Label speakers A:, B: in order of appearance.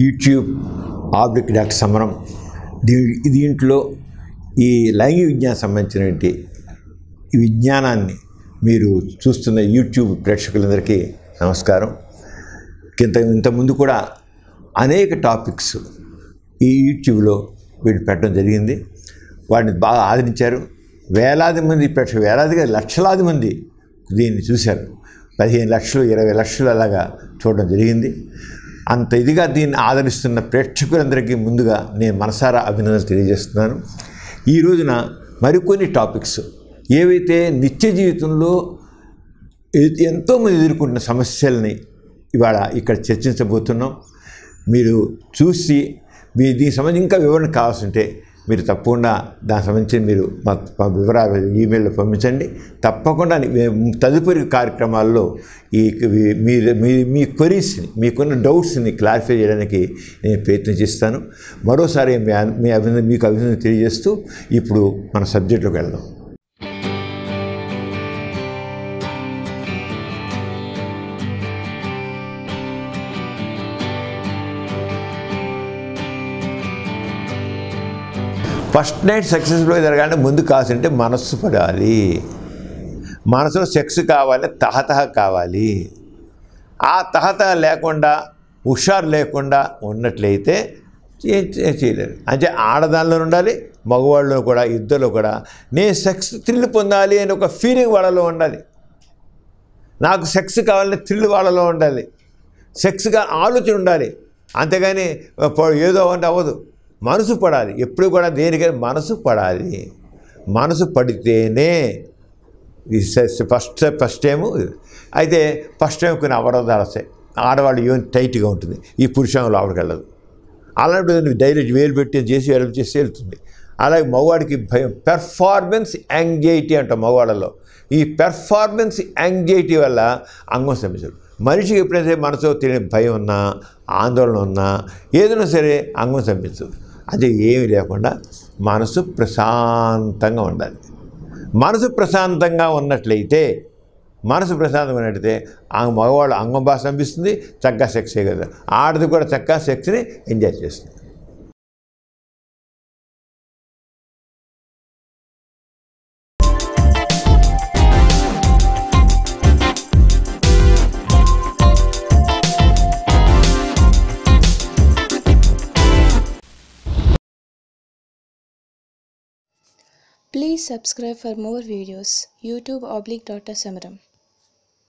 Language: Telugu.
A: యూట్యూబ్ ఆబ్లిక్ డాక్టర్ సమరం దీంట్లో ఈ లైంగిక విజ్ఞానం సంబంధించినటువంటి ఈ విజ్ఞానాన్ని మీరు చూస్తున్న యూట్యూబ్ ప్రేక్షకులందరికీ నమస్కారం. ఇంతకుముందు కూడా అనేక టాపిక్స్ ఈ యూట్యూబ్లో వీళ్ళు పెట్టడం జరిగింది. వాటిని బాగా ఆదరించారు. వేలాది మంది వేలాదిగా లక్షలాది మంది దీన్ని చూశారు. 15 లక్షలు 20 లక్షలు అలాగా చూడడం జరిగింది. అంత ఇదిగా దీన్ని ఆదరిస్తున్న ప్రేక్షకులందరికీ ముందుగా నేను మనసారా అభినందనలు తెలియజేస్తున్నాను. ఈ రోజున మరికొన్ని టాపిక్స్ ఏవైతే నిత్య జీవితంలో ఎంతోమంది ఎదుర్కొంటున్న సమస్యల్ని ఇవాళ ఇక్కడ చర్చించబోతున్నాం. మీరు చూసి దీనికి సంబంధించి ఇంకా వివరణ కావాల్సి ఉంటే మీరు తప్పకుండా దానికి సంబంధించి మీరు మా వివరాలు ఈమెయిల్లో పంపించండి. తప్పకుండా తదుపరి కార్యక్రమాల్లో మీ క్వరీస్ని, మీకున్న డౌట్స్ని క్లారిఫై చేయడానికి నేను ప్రయత్నం చేస్తాను. మరోసారి మీకు అభినందన తెలియజేస్తూ ఇప్పుడు మన సబ్జెక్టులోకి వెళ్దాం. ఫస్ట్ నైట్ సక్సెస్ఫుల్గా జరగాలంటే ముందు కావాల్సింటే మనస్సు పడాలి. మనసులో సెక్స్ కావాలి, తహతహ కావాలి. ఆ తహతహ లేకుండా, హుషారు లేకుండా ఉన్నట్లయితే చేయలేరు. అంటే ఆడదానిలో ఉండాలి, మగవాళ్ళలో కూడా, ఇద్దరిలో కూడా నేను సెక్స్ థ్రిల్ పొందాలి అని ఒక ఫీలింగ్ వాళ్ళలో ఉండాలి. నాకు సెక్స్ కావాలని థ్రిల్ వాళ్ళలో ఉండాలి. సెక్స్గా ఆలోచన ఉండాలి. అంతేగాని ఏదో అంటే అవ్వదు. మనసు పడాలి. ఎప్పుడు కూడా దేనికైనా మనసు పడాలి. మనసు పడితేనే ఫస్ట్ టైము. అయితే ఫస్ట్ టైం కొన్ని అవరోధాలు వస్తాయి. ఆడవాళ్ళు ఏం టైట్గా ఉంటుంది, ఈ పురుషంలో లోపలికి వెళ్ళదు. అలాంటి డైరెక్ట్ వేలు పెట్టి చేసి వెళ్తుంది. అలాగే మగవాడికి భయం, పెర్ఫార్మెన్స్ యాంగ్జైటీ అంటాం మగవాళ్ళలో. ఈ పెర్ఫార్మెన్స్ యాంగ్జైటీ వల్ల అంగం సమస్యలు. మనిషికి ఎప్పుడైతే మనసులో తెలియని భయం ఉన్నా, ఆందోళన ఉన్నా, ఏదైనా సరే అంగం సమస్యలు. అది ఏమీ లేకుండా మనసు ప్రశాంతంగా ఉండాలి. మనసు ప్రశాంతంగా ఉన్నట్లయితే మగవాళ్ళు అంగం బాగా సంపిస్తుంది, చక్కగా సెక్స్ చేయగలరు. ఆడది కూడా చక్కగా సెక్స్ని ఎంజాయ్ చేస్తుంది.
B: Please subscribe for more videos. YouTube / Dr. Samaram.